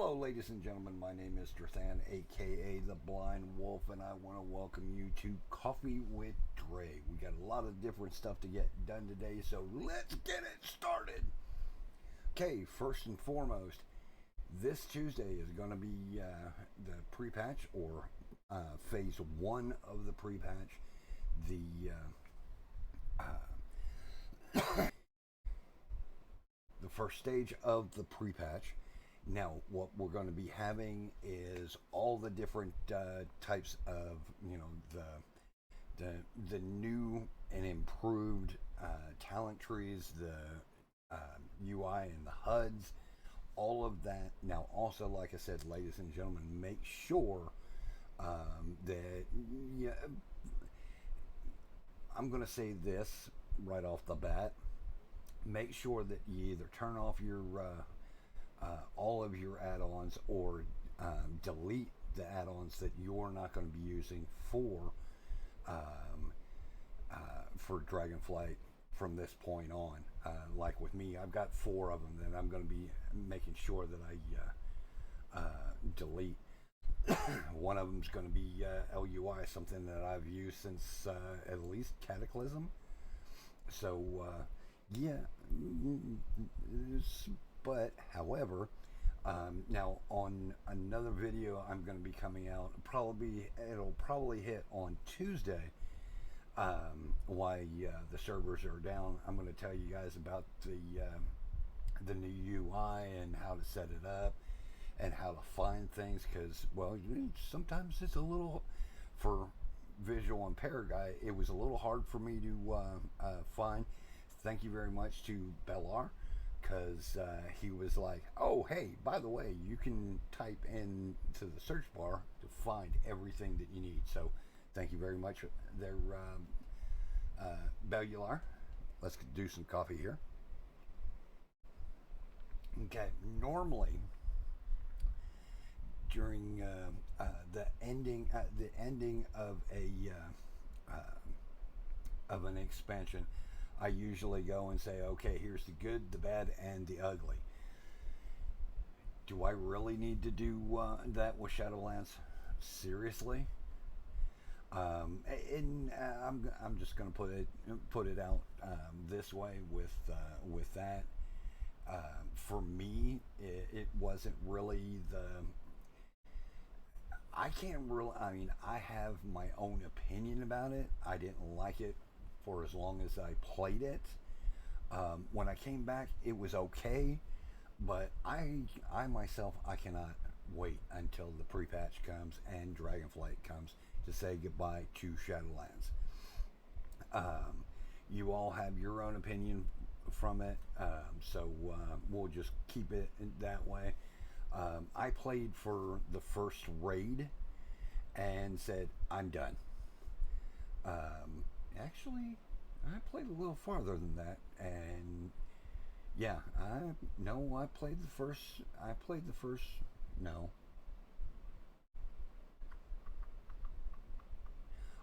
Hello, ladies and gentlemen. My name is Drethan, aka the Blind Wolf, and I want to welcome you to Coffee with Dre. We got a lot of different stuff to get done today, so let's get it started. Okay, first and foremost, this Tuesday is going to be the pre-patch or phase one of the pre-patch. The first stage of the pre-patch. Now, what we're going to be having is all the different types of, the new and improved talent trees, the UI and the HUDs, all of that. Now, also, like I said, ladies and gentlemen, make sure that yeah, I'm going to say this right off the bat. Make sure that you either turn off your all of your add-ons or delete the add-ons that you're not going to be using um, for Dragonflight from this point on. Like with me, I've got four of them that I'm going to be making sure that I delete. One of them is going to be LUI, something that I've used since at least Cataclysm. So yeah, but however, now on another video I'm going to be coming out, it'll probably hit on Tuesday. Why the servers are down. I'm going to tell you guys about the new UI and how to set it up and how to find things, because well, sometimes it's a little, for visual impaired guy, it was a little hard for me to find. Thank you very much to Bellar, because he was like, oh hey, by the way, you can type in to the search bar to find everything that you need. So thank you very much there, Bellar. Let's do some coffee here. Okay, normally during the ending of an expansion, I usually go and say, okay, here's the good, the bad, and the ugly. Do I really need to do that with Shadowlands? Seriously? And I'm just going to put it out this way with that. For me, it wasn't really the. I can't really. I mean, I have my own opinion about it. I didn't like it for as long as I played it. When I came back, it was okay, but I myself, I cannot wait until the pre-patch comes and Dragonflight comes to say goodbye to Shadowlands. You all have your own opinion from it, so we'll just keep it that way. I played for the first raid and said, I'm done. Actually, I played a little farther than that, and yeah, I played the first. I played the first. No,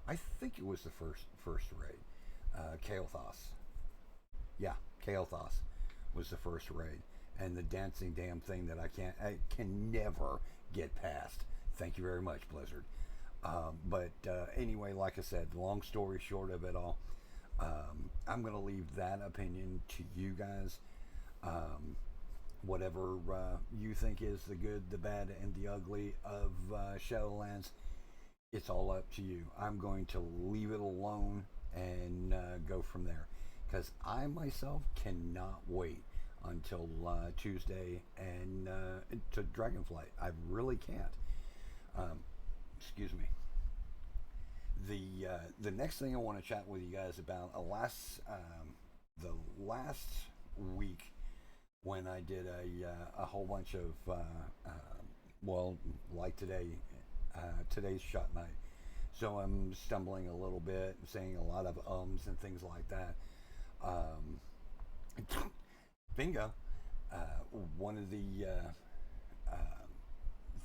I think it was the first raid. Kael'thas. Yeah, Kael'thas was the first raid, and the dancing damn thing that I can never get past. Thank you very much, Blizzard. But anyway, like I said, long story short of it all, I'm going to leave that opinion to you guys. Whatever you think is the good, the bad, and the ugly of Shadowlands, it's all up to you. I'm going to leave it alone and go from there, because I myself cannot wait until Tuesday and to Dragonflight. I really can't. Excuse me. The next thing I want to chat with you guys about, the last week when I did a whole bunch of well, like today's shot night. So I'm stumbling a little bit, saying a lot of ums and things like that. Bingo. One of the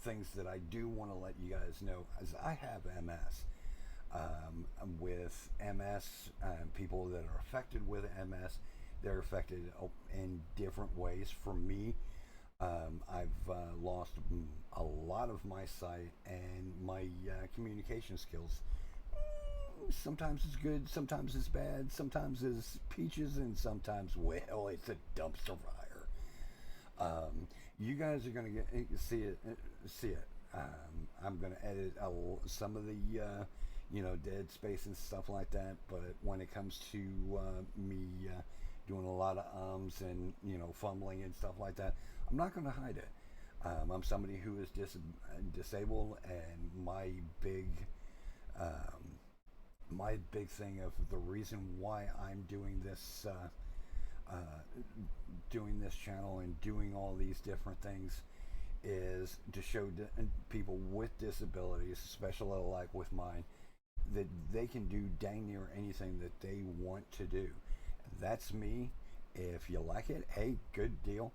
things that I do want to let you guys know is I have MS. With MS, people that are affected with MS, they're affected in different ways. For me, I've lost a lot of my sight and my communication skills. Sometimes it's good, sometimes it's bad, sometimes it's peaches, and sometimes, well, it's a dumpster fire. You guys are gonna see it. See it. I'm gonna edit some of the dead space and stuff like that. But when it comes to me doing a lot of and fumbling and stuff like that, I'm not gonna hide it. I'm somebody who is disabled, and um, my big thing of the reason why I'm uh, doing this channel and doing all these different things is to show people with disabilities, especially like with mine, that they can do dang near anything that they want to do. That's me. If you like it, hey, good deal.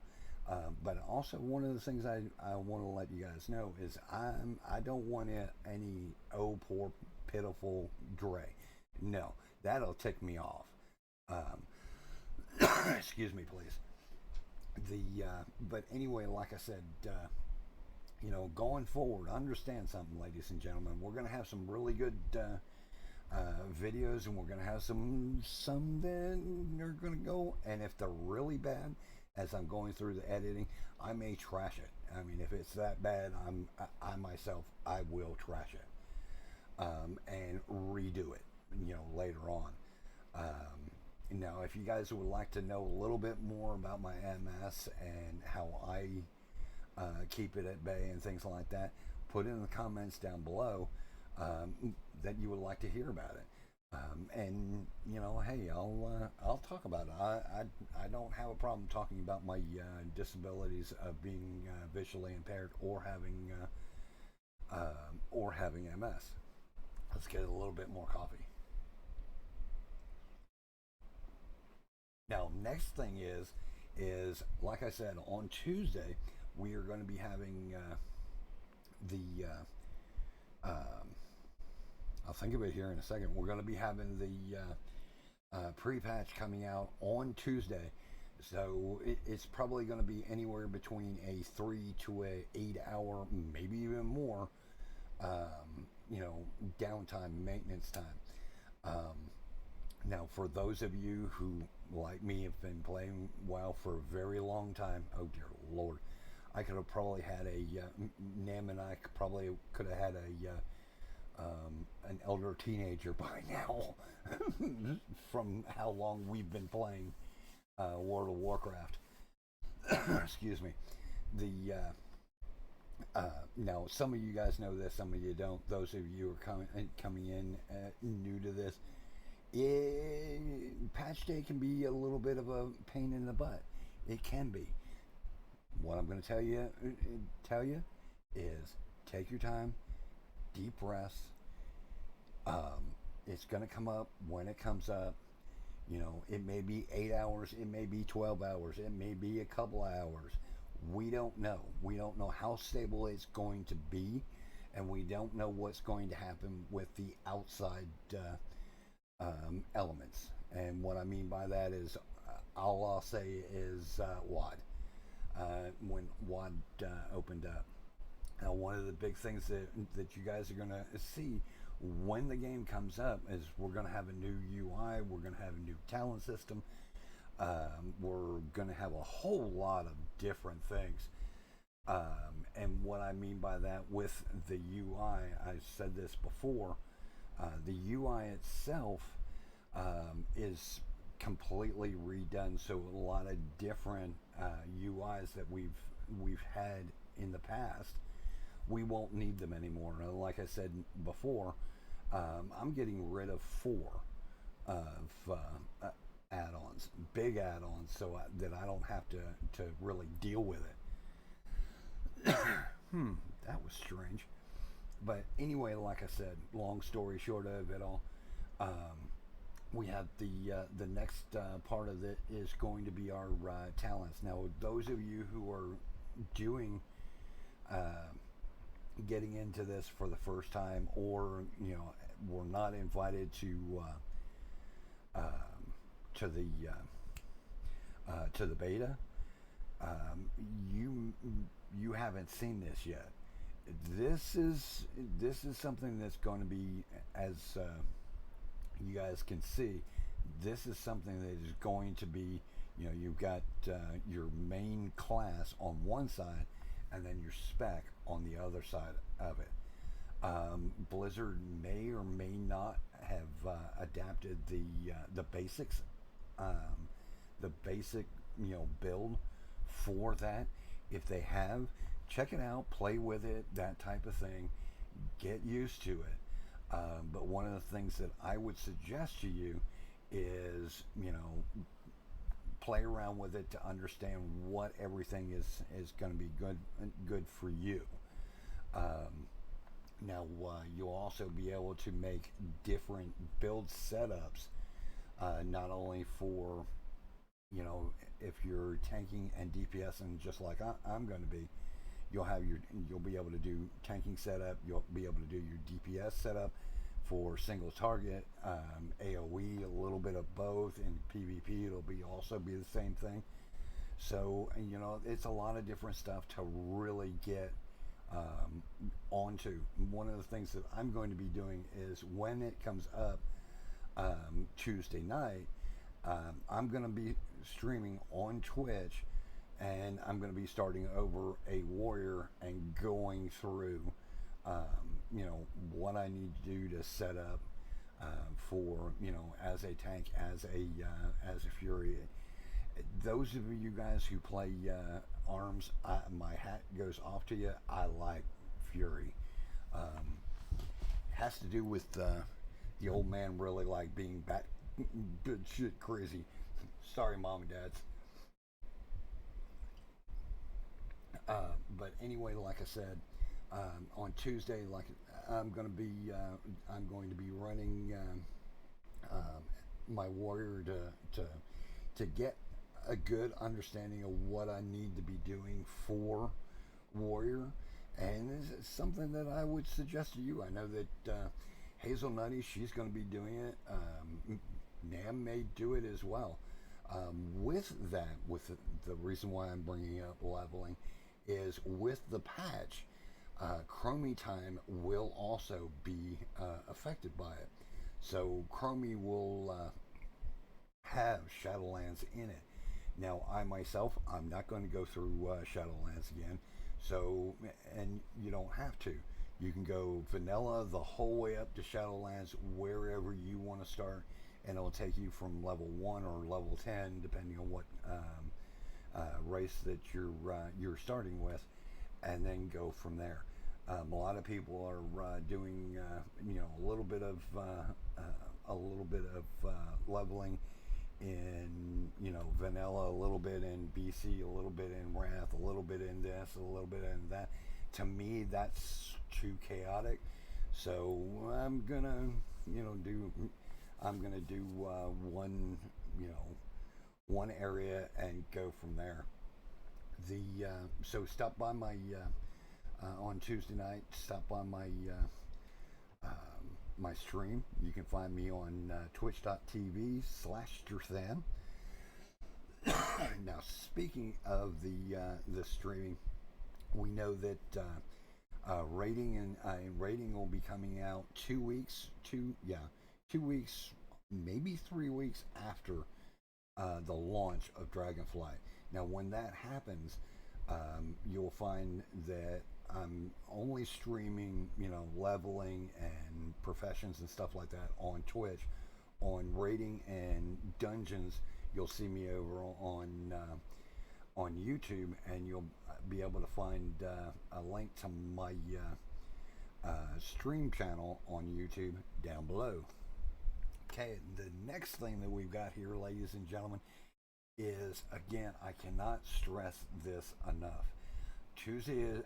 But also, one of the things I want to let you guys know is I don't want any oh poor pitiful Dre. No, that'll tick me off. Um, excuse me, please. But anyway, like I said, going forward, understand something, ladies and gentlemen. We're gonna have some really good videos, and we're gonna have some that are gonna go. And if they're really bad, as I'm going through the editing, I may trash it. I mean, if it's that bad, I myself I will trash it and redo it. Later on. Now, if you guys would like to know a little bit more about my MS and how I keep it at bay and things like that, put in the comments down below that you would like to hear about it. And hey, I'll talk about it. I don't have a problem talking about my disabilities of being visually impaired or having MS. Let's get a little bit more coffee. Now, next thing is like I said, on Tuesday we are going to be having the um, I'll think of it here in a second. We're going to be having the pre-patch coming out on Tuesday, so it's probably going to be anywhere between a 3 to 8 hour, maybe even more, downtime, maintenance time. Um, Now, for those of you who, like me, have been playing WoW for a very long time, oh dear Lord, I could have probably had Nam and I probably could have had an elder teenager by now, from how long we've been playing World of Warcraft. Excuse me. The Now, some of you guys know this, some of you don't. Those of you who are coming in new to this, patch day can be a little bit of a pain in the butt. It can be. What I'm going to tell you is take your time, deep breaths. It's going to come up when it comes up. It may be 8 hours, it may be 12 hours, it may be a couple of hours. We don't know. We don't know how stable it's going to be, and we don't know what's going to happen with the outside elements. And what I mean by that is, all I'll say is WAD. When WAD opened up. Now, one of the big things that you guys are going to see when the game comes up is we're going to have a new UI, we're going to have a new talent system, we're going to have a whole lot of different things. And what I mean by that with the UI, I said this before, the UI itself is completely redone. So a lot of different UIs that we've had in the past, we won't need them anymore. Like I said before, I'm getting rid of 4 of add-ons, big add-ons, so that I don't have to really deal with it. That was strange. But anyway, like I said, long story short of it all, we have the next part of it is going to be our talents. Now, those of you who are doing getting into this for the first time, or were not invited to the beta, Um, you you haven't seen this yet. This is this is something that's going to be, as you guys can see, this is something that is going to be, you've got your main class on one side and then your spec on the other side of it. Blizzard may or may not have adapted the basics, um, the basic build for that. If they have, check it out, play with it, that type of thing. Get used to it. But one of the things that I would suggest to you is, play around with it to understand what everything is going to be good for you. Um, Now, you'll also be able to make different build setups, not only for, if you're tanking and DPSing just like I'm going to be. You'll be able to do tanking setup. You'll be able to do your DPS setup for single target, AOE, a little bit of both. In PvP, it'll be also be the same thing. So it's a lot of different stuff to really get um, onto. One of the things that I'm going to be doing is when it comes up Tuesday night, I'm going to be streaming on Twitch, and I'm going to be starting over a warrior and going through, what I need to do to set up for, as a tank, as a fury. Those of you guys who play arms, my hat goes off to you. I like fury. Um, has to do with the old man really like being bat good shit crazy. Sorry, mom and dads. But anyway, like I said, on Tuesday, like I'm going to be running my warrior to get a good understanding of what I need to be doing for warrior, and it's something that I would suggest to you. I know that Hazel Nutty, she's going to be doing it. Nam may do it as well. With that, the reason why I'm bringing up leveling is with the patch, Chromie time will also be affected by it. So Chromie will have Shadowlands in it. Now, I myself, I'm not going to go through Shadowlands again. So, and you don't have to. You can go vanilla the whole way up to Shadowlands wherever you want to start, and it'll take you from level 1 or level 10, depending on what race that you're starting with, and then go from there. A lot of people are doing a little bit of leveling in vanilla, a little bit in BC, a little bit in Wrath, a little bit in this, a little bit in that. To me, that's too chaotic. So I'm gonna do one area and go from there. The So stop by my on Tuesday night. Stop by my stream. You can find me on twitch.tv/Drethan. Now, speaking of the streaming, we know that rating will be coming out 2 weeks, 2 weeks, maybe 3 weeks after the launch of Dragonflight. Now, when that happens, you'll find that I'm only streaming, leveling and professions and stuff like that on Twitch. On rating and dungeons, you'll see me over on YouTube, and you'll be able to find a link to my stream channel on YouTube down below. Okay, the next thing that we've got here, ladies and gentlemen, is, again, I cannot stress this enough. Tuesday's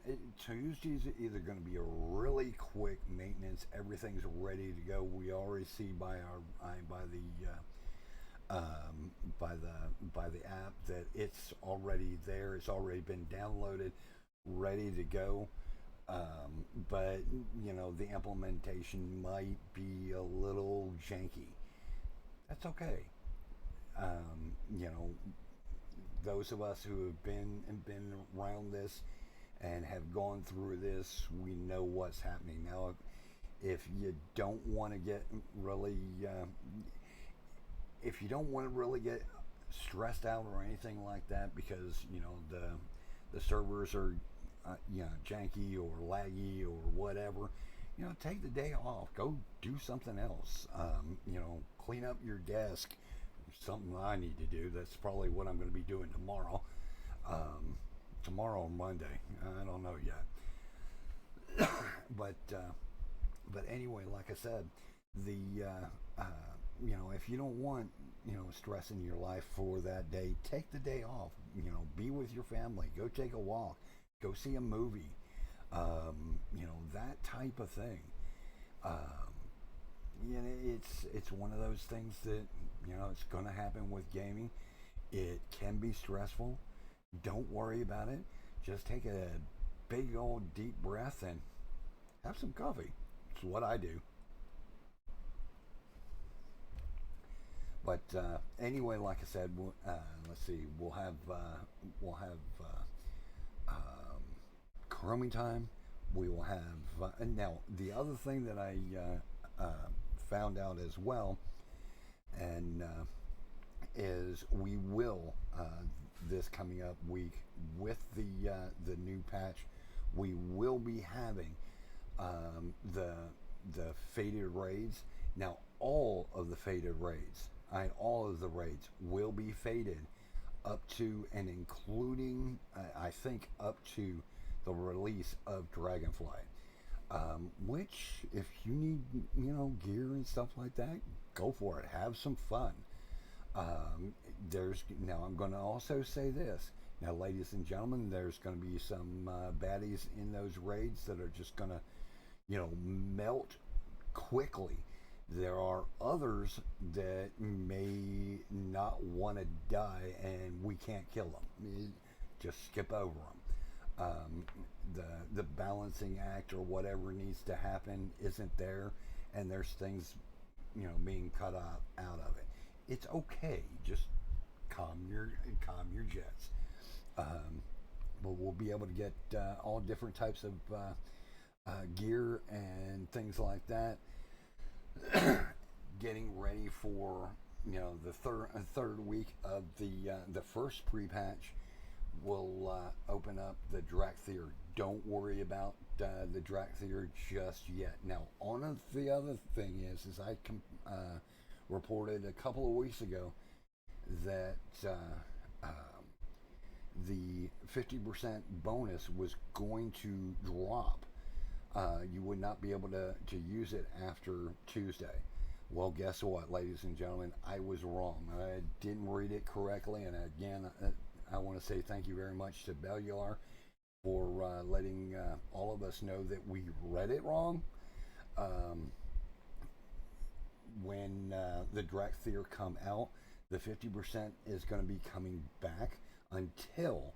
either going to be a really quick maintenance. Everything's ready to go. We already see by the app that it's already there. It's already been downloaded, ready to go. But the implementation might be a little janky. That's okay. Um, you know, those of us who have been around this and have gone through this, we know what's happening. Now, if you don't want to get really, if you don't want to really get stressed out or anything like that, because the servers are janky or laggy or whatever, take the day off. Go do something else. Clean up your desk. Something I need to do. That's probably what I'm going to be doing tomorrow. Tomorrow or Monday. I don't know yet. But anyway, like I said, the if you don't want stress in your life for that day, take the day off. Be with your family. Go take a walk. Go see a movie. That type of thing. It's one of those things that it's going to happen with gaming. It can be stressful. Don't worry about it. Just take a big old deep breath and have some coffee. It's what I do. But anyway, like I said, let's see. We'll have Chromie time. We will have now the other thing that I found out as well, and is we will this coming up week with the new patch, we will be having the faded raids. Now all of the faded raids, all of the raids will be faded up to and including I think up to the release of Dragonflight. Which, if you need, gear and stuff like that, go for it. Have some fun. Now I'm going to also say this. Now, ladies and gentlemen, there's going to be some baddies in those raids that are just going to, melt quickly. There are others that may not want to die, and we can't kill them. Just skip over them. The balancing act or whatever needs to happen isn't there, and there's things being cut out of it. It's okay. Just calm your jets. But we'll be able to get all different types of gear and things like that. Getting ready for the third week of the first pre-patch. Will open up the Drakthir. Don't worry about the Drakthir just yet. Now, on the other thing is I reported a couple of weeks ago that the 50% bonus was going to drop. You would not be able to use it after Tuesday. Well, guess what, ladies and gentlemen? I was wrong. I didn't read it correctly, and again, I want to say thank you very much to Bellular for letting all of us know that we read it wrong. When the Drakthir come out, the 50% is going to be coming back until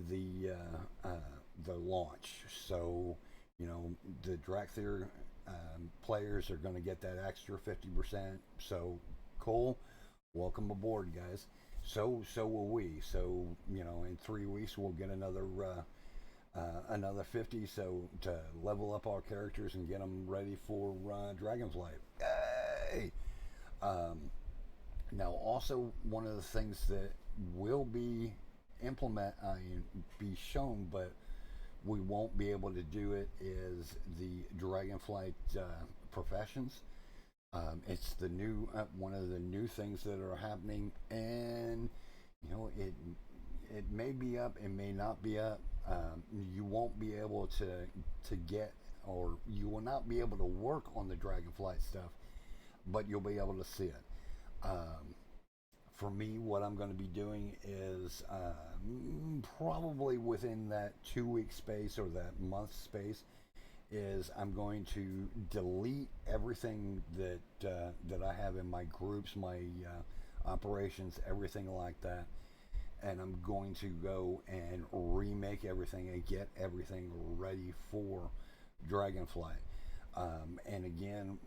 the launch. So the Drakthir players are going to get that extra 50%. So cool. Welcome aboard, guys. So will we. So in 3 weeks we'll get another 50. So to level up our characters and get them ready for Dragonflight. Yay! Now, also one of the things that will be be shown, but we won't be able to do it, is the Dragonflight professions. It's the new one of the new things that are happening, and it may be up, it may not be up. You won't be able to get, or you will not be able to work on the Dragonflight stuff, but you'll be able to see it. For me, what I'm going to be doing is probably within that 2-week space or that month space, is I'm going to delete everything that I have in my groups, my operations, everything like that, and I'm going to go and remake everything and get everything ready for Dragonflight. And again,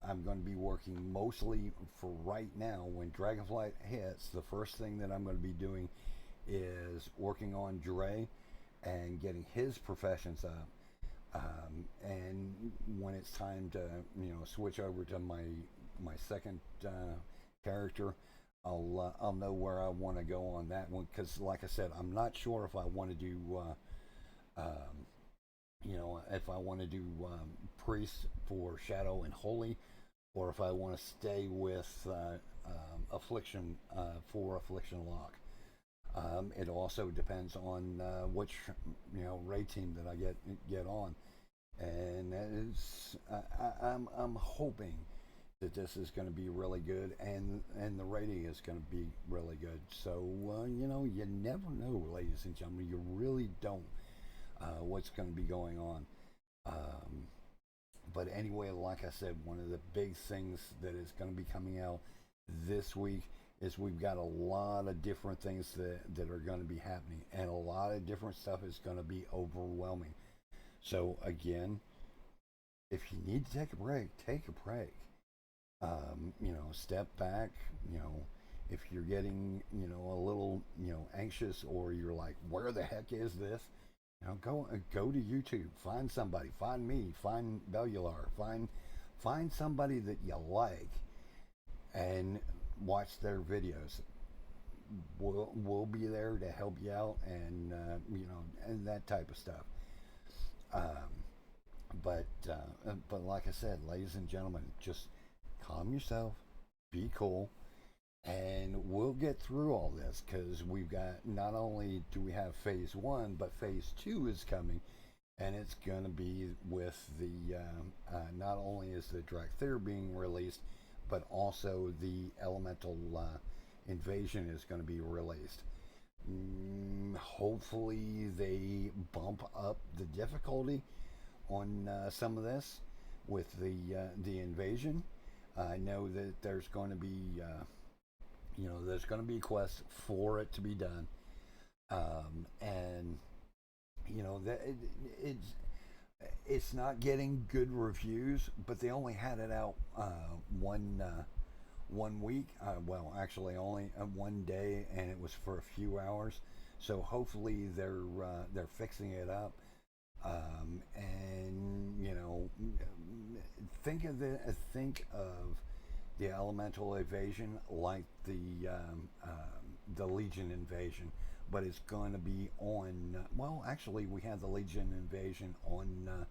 I'm going to be working mostly for right now. When Dragonflight hits, the first thing that I'm going to be doing is working on Dre and getting his professions up. And when it's time to switch over to my second character, I'll know where I want to go on that one, because like I said, I'm not sure if I want to do if I want to do priest for Shadow and Holy, or if I want to stay with affliction for affliction lock. It also depends on which raid team that I get on, and I'm hoping that this is going to be really good, and the rating is going to be really good. So you never know, ladies and gentlemen. You really don't what's going to be going on. But anyway, like I said, one of the big things that is going to be coming out this week is we've got a lot of different things that are going to be happening, and a lot of different stuff is going to be overwhelming. So again, if you need to take a break, take a break. Step back. If you're getting a little anxious, or you're like, where the heck is this? Go to YouTube, find somebody, find me, find Bellular, find somebody that you like, and watch their videos. We'll be there to help you out, and and that type of stuff. Um, but like I said, ladies and gentlemen, just calm yourself, be cool, and we'll get through all this, because we've got, not only do we have phase one, but phase two is coming, and it's going to be with the not only is the Drethan being released, but also the elemental invasion is going to be released. Hopefully they bump up the difficulty on some of this with the invasion. I know that there's going to be there's going to be quests for it to be done, and that it's not getting good reviews, but they only had it out one week. Well, actually, only one day, and it was for a few hours. So hopefully they're fixing it up, and think of the elemental invasion like the Legion invasion, but it's going to be on. Well, actually, we had the Legion invasion on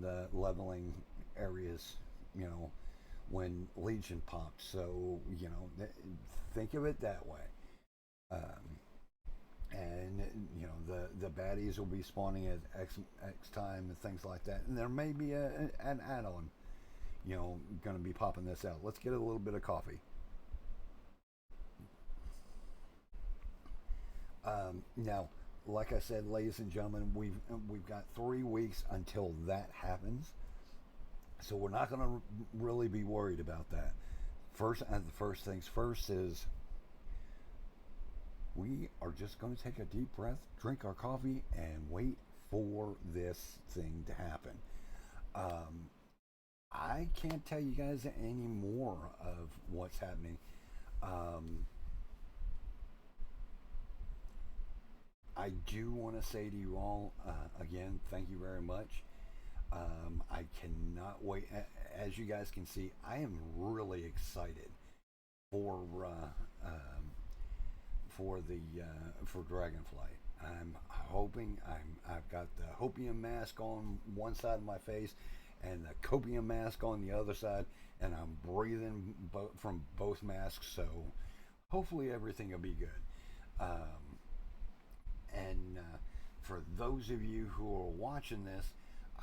the leveling areas. When Legion popped. So think of it that way. And the baddies will be spawning at X time and things like that. And there may be an add-on, going to be popping this out. Let's get a little bit of coffee. Now, like I said, ladies and gentlemen, we've got 3 weeks until that happens. So we're not going to really be worried about that. The first things first is we are just going to take a deep breath, drink our coffee, and wait for this thing to happen. I can't tell you guys any more of what's happening. I do want to say to you all, again, thank you very much. I cannot wait. As you guys can see, I am really excited for for Dragonflight. I'm hoping I've got the hopium mask on one side of my face and the copium mask on the other side, and I'm breathing from both masks. So hopefully everything will be good. And for those of you who are watching this,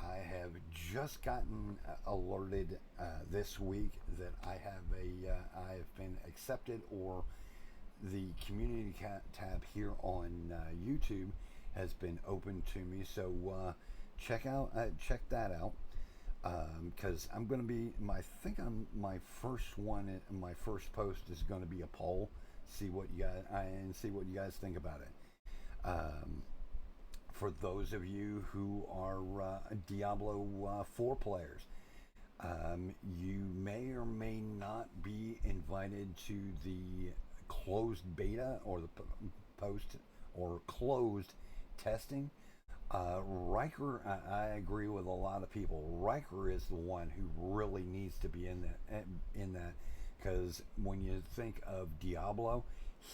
I have just gotten alerted this week that I have been accepted, or the community tab here on YouTube has been opened to me. So check that out, because I'm going to be my first post is going to be a poll. See what you guys think about it. For those of you who are Diablo 4 players, you may or may not be invited to the closed beta or the post or closed testing, Riker, I agree with a lot of people. Riker is the one who really needs to be in that, because when you think of Diablo,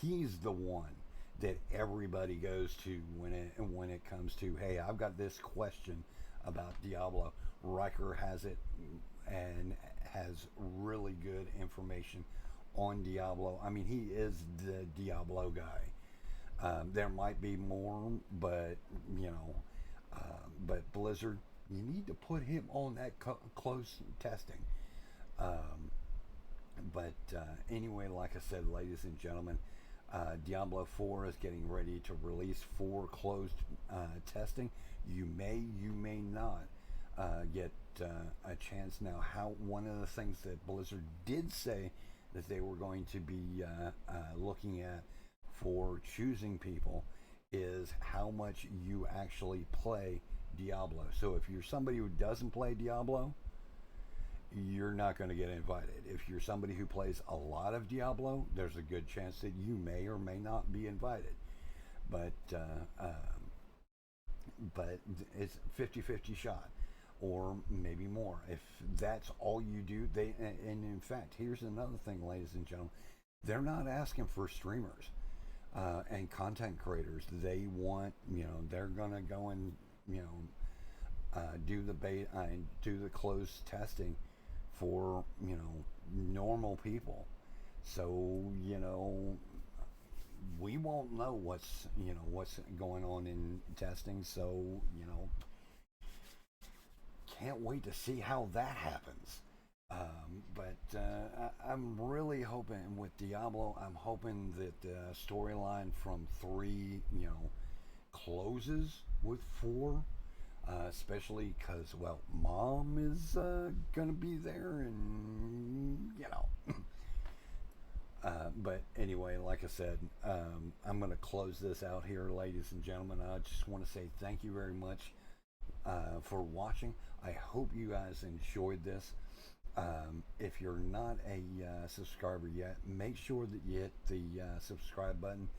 he's the one that everybody goes to when it comes to, hey, I've got this question about Diablo. Riker has it and has really good information on Diablo. I mean, he is the Diablo guy. There might be more, but you know, but Blizzard, you need to put him on that close testing. Um, but anyway, like I said, ladies and gentlemen, Diablo 4 is getting ready to release for closed testing. You may not get a chance now. How one of the things that Blizzard did say that they were going to be looking at for choosing people is how much you actually play Diablo. So if you're somebody who doesn't play Diablo, you're not going to get invited. If you're somebody who plays a lot of Diablo, there's a good chance that you may or may not be invited. But but it's 50-50 shot, or maybe more. If that's all you do, and in fact, here's another thing, ladies and gentlemen, they're not asking for streamers and content creators. They want, they're gonna go and do the beta and do the closed testing for normal people. So we won't know what's going on in testing. So can't wait to see how that happens. I'm really hoping with Diablo, I'm hoping that the storyline from 3, closes with 4, especially because, well, Mom is going to be there, and, but anyway, like I said, I'm going to close this out here, ladies and gentlemen. I just want to say thank you very much for watching. I hope you guys enjoyed this. If you're not a subscriber yet, make sure that you hit the subscribe button.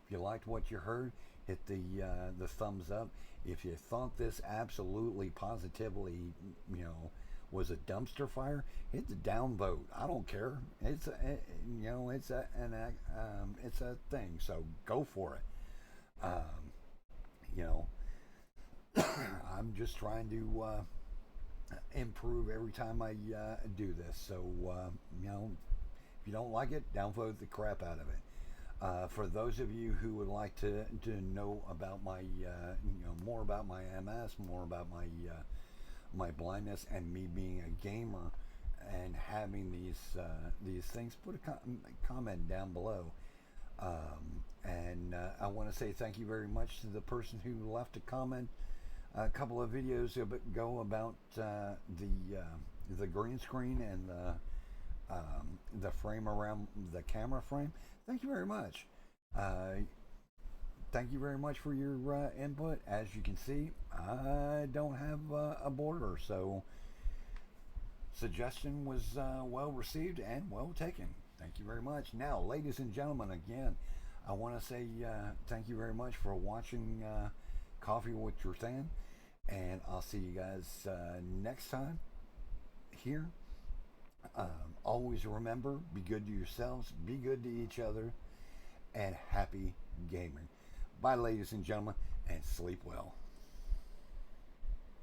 If you liked what you heard, hit the thumbs up. If you thought this absolutely positively, was a dumpster fire, hit the down vote. I don't care. It's it's a thing. So go for it. I'm just trying to improve every time I do this. So if you don't like it, downvote the crap out of it. For those of you who would like to know about my more about my MS, more about my blindness and me being a gamer and having these things, put a comment down below. And I want to say thank you very much to the person who left a comment a couple of videos ago about the green screen and the frame around the camera frame. Thank you very much. Thank you very much for your input. As you can see, I don't have a border, so suggestion was well received and well taken. Thank you very much. Now, ladies and gentlemen, again, I want to say thank you very much for watching Coffee with Drethan, and I'll see you guys next time here. Always remember, be good to yourselves, be good to each other, and happy gaming. Bye, ladies and gentlemen, and sleep well.